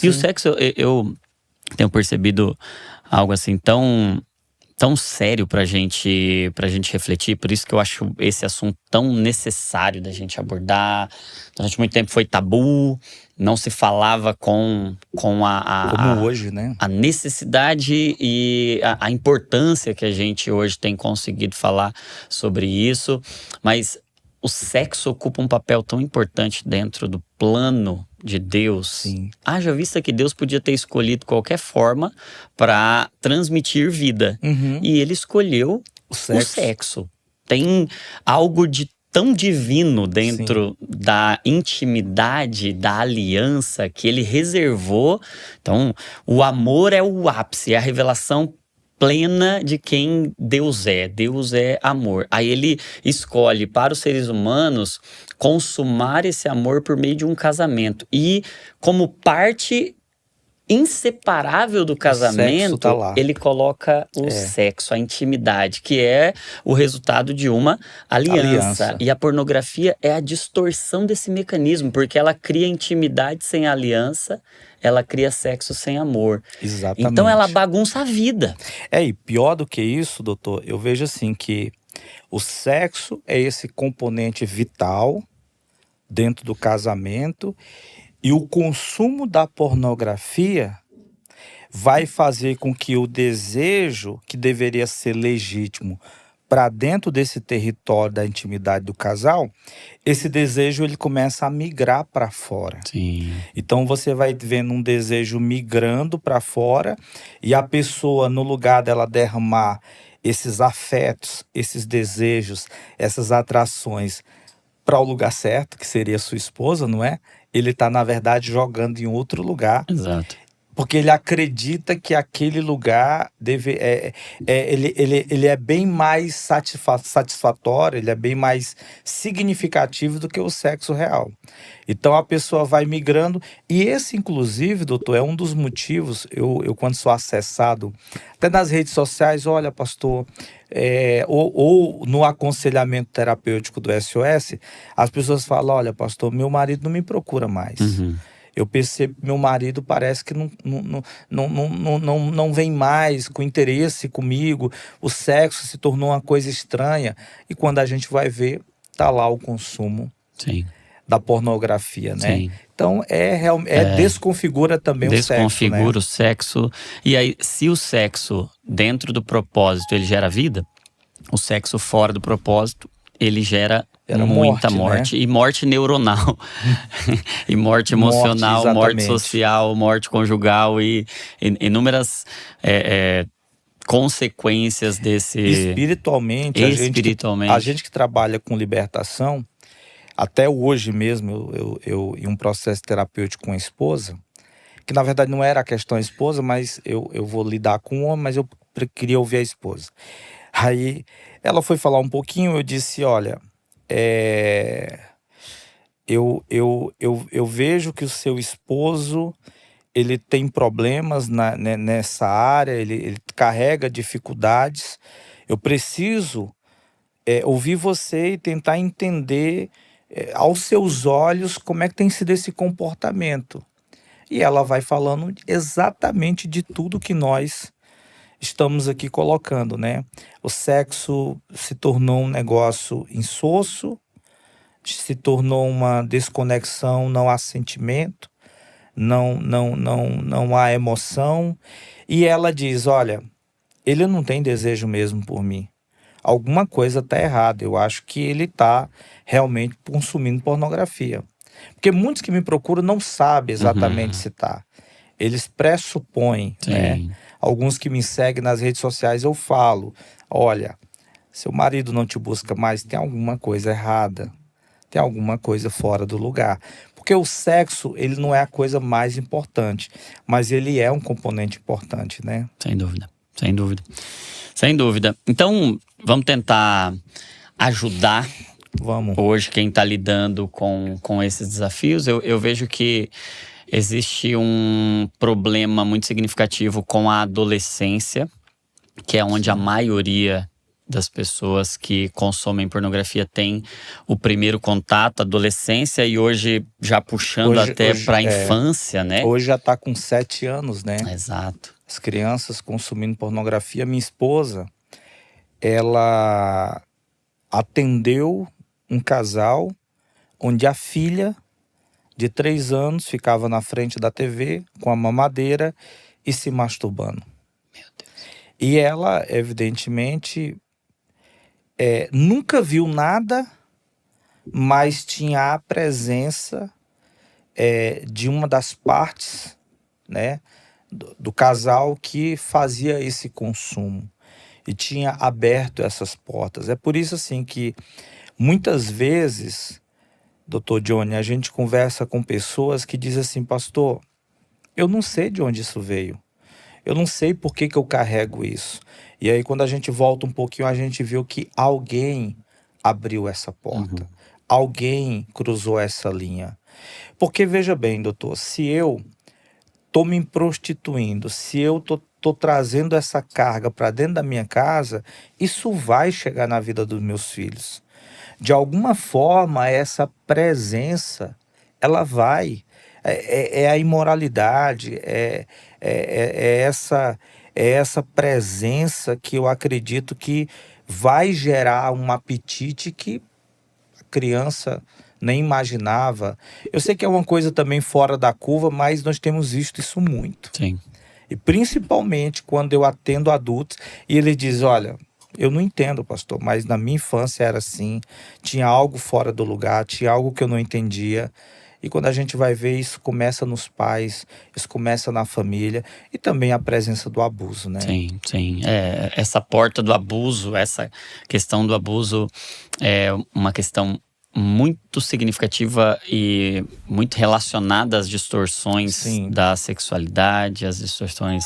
E o sexo, eu tenho percebido algo assim tão sério pra gente refletir. Por isso que eu acho esse assunto tão necessário da gente abordar. Durante muito tempo foi tabu, não se falava com Como hoje, né? a necessidade e a importância que a gente hoje tem conseguido falar sobre isso. Mas o sexo ocupa um papel tão importante dentro do plano de Deus. Sim. Haja vista que Deus podia ter escolhido qualquer forma para transmitir vida. E ele escolheu o sexo. Tem algo de tão divino dentro da intimidade, da aliança que ele reservou. Então, o amor é o ápice, é a revelação plena de quem Deus é. Deus é amor. Aí ele escolhe para os seres humanos consumar esse amor por meio de um casamento. E como parte inseparável do casamento, tá lá. ele coloca o sexo, a intimidade, que é o resultado de uma aliança. E a pornografia é a distorção desse mecanismo, porque ela cria intimidade sem aliança, ela cria sexo sem amor. Exatamente. Então ela bagunça a vida. E pior do que isso, doutor, eu vejo assim que o sexo é esse componente vital dentro do casamento. E o consumo da pornografia vai fazer com que o desejo, que deveria ser legítimo para dentro desse território da intimidade do casal, esse desejo ele começa a migrar para fora. Sim. Então você vai vendo um desejo migrando para fora e a pessoa, no lugar dela derramar esses afetos, esses desejos, essas atrações para o lugar certo, que seria sua esposa, não é? Ele está, na verdade, jogando em outro lugar. Exato. Porque ele acredita que aquele lugar ele é bem mais satisfatório, ele é bem mais significativo do que o sexo real. Então a pessoa vai migrando. E esse, inclusive, doutor, é um dos motivos, eu quando sou acessado, até nas redes sociais, olha, pastor, ou no aconselhamento terapêutico do SOS, as pessoas falam, olha, pastor, meu marido não me procura mais. Eu percebo que meu marido parece que não vem mais com interesse comigo. O sexo se tornou uma coisa estranha. E quando a gente vai ver, tá lá o consumo da pornografia, né? Sim. Então, desconfigura também o sexo, né? Desconfigura o sexo. E aí, se o sexo dentro do propósito, ele gera vida, o sexo fora do propósito, ele gera muita morte, né? E morte neuronal, e morte emocional, morte social, morte conjugal e inúmeras consequências desse... Espiritualmente, a gente que trabalha com libertação, até hoje mesmo, eu em um processo terapêutico com a esposa, que na verdade não era a questão esposa, mas eu vou lidar com o homem, mas eu queria ouvir a esposa. Aí ela foi falar um pouquinho, eu disse, olha, eu vejo que o seu esposo, ele tem problemas nessa área, ele carrega dificuldades. Eu preciso ouvir você e tentar entender aos seus olhos como é que tem sido esse comportamento. E ela vai falando exatamente de tudo que nós estamos aqui colocando, né? O sexo se tornou um negócio insosso, se tornou uma desconexão, não há sentimento, não há emoção. E ela diz, olha, ele não tem desejo mesmo por mim. Alguma coisa está errada, eu acho que ele está realmente consumindo pornografia. Porque muitos que me procuram não sabem exatamente se está. Eles pressupõem, né? Alguns que me seguem nas redes sociais, eu falo, olha, seu marido não te busca mais, tem alguma coisa errada. Tem alguma coisa fora do lugar. Porque o sexo, ele não é a coisa mais importante, mas ele é um componente importante, né? Sem dúvida, sem dúvida. Sem dúvida. Então, vamos tentar ajudar hoje quem está lidando com esses desafios. Eu vejo que existe um problema muito significativo com a adolescência, que é onde a maioria das pessoas que consomem pornografia têm o primeiro contato, adolescência, e hoje já puxando até para a infância, né? Hoje já está com 7 anos, né? Exato. As crianças consumindo pornografia. Minha esposa, ela atendeu um casal onde a filha de 3 anos ficava na frente da TV com a mamadeira e se masturbando. Meu Deus. E ela, evidentemente, nunca viu nada, mas tinha a presença de uma das partes, né, do casal que fazia esse consumo e tinha aberto essas portas. É por isso assim que muitas vezes, Dr. Johnny, a gente conversa com pessoas que dizem assim: pastor, eu não sei de onde isso veio. Eu não sei por que eu carrego isso. E aí, quando a gente volta um pouquinho, a gente viu que alguém abriu essa porta. Alguém cruzou essa linha. Porque, veja bem, doutor, se eu estou me prostituindo, se eu tô trazendo essa carga para dentro da minha casa, isso vai chegar na vida dos meus filhos. De alguma forma, essa presença, ela vai. É a imoralidade, é essa presença que eu acredito que vai gerar um apetite que a criança nem imaginava. Eu sei que é uma coisa também fora da curva, mas nós temos visto isso muito. Sim. E principalmente quando eu atendo adultos e eles dizem: olha, eu não entendo, pastor, mas na minha infância era assim, tinha algo fora do lugar, tinha algo que eu não entendia. E quando a gente vai ver, isso começa nos pais, isso começa na família e também a presença do abuso, né? Sim, sim. Essa porta do abuso, essa questão do abuso é uma questão muito significativa e muito relacionada às distorções Sim. da sexualidade, às distorções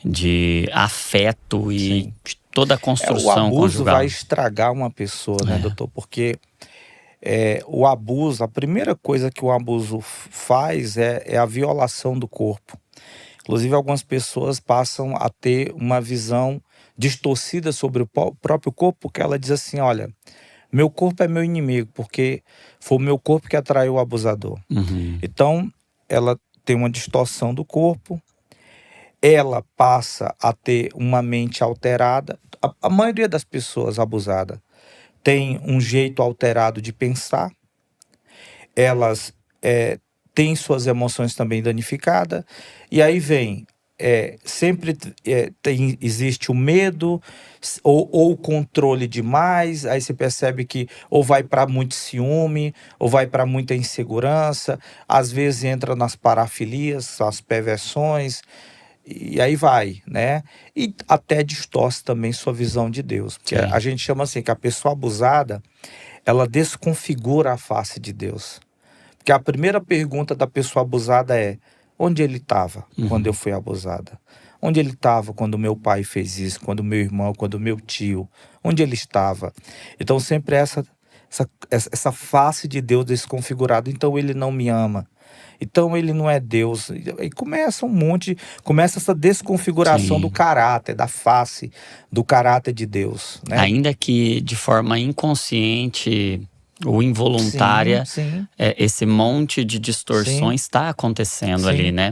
de afeto e de toda a construção o abuso conjugal. vai estragar uma pessoa, né, doutor? Porque o abuso, a primeira coisa que o abuso faz é a violação do corpo. Inclusive, algumas pessoas passam a ter uma visão distorcida sobre o próprio corpo, porque ela diz assim: olha, meu corpo é meu inimigo, porque foi o meu corpo que atraiu o abusador. Então, ela tem uma distorção do corpo, ela passa a ter uma mente alterada. A maioria das pessoas abusadas tem um jeito alterado de pensar, elas têm suas emoções também danificadas, e aí vem, sempre existe o medo ou o controle demais, aí você percebe que ou vai para muito ciúme, ou vai para muita insegurança, às vezes entra nas parafilias, as perversões, e aí vai, né? E até distorce também sua visão de Deus. Porque a gente chama assim, que a pessoa abusada, ela desconfigura a face de Deus. Porque a primeira pergunta da pessoa abusada é: onde ele estava quando eu fui abusada? Onde ele estava quando meu pai fez isso, quando meu irmão, quando meu tio? Onde ele estava? Então sempre essa face de Deus desconfigurada. Então ele não me ama. Então ele não é Deus. E começa começa essa desconfiguração do caráter, da face, do caráter de Deus, né? Ainda que de forma inconsciente ou involuntária, sim. esse monte de distorções está acontecendo ali, né?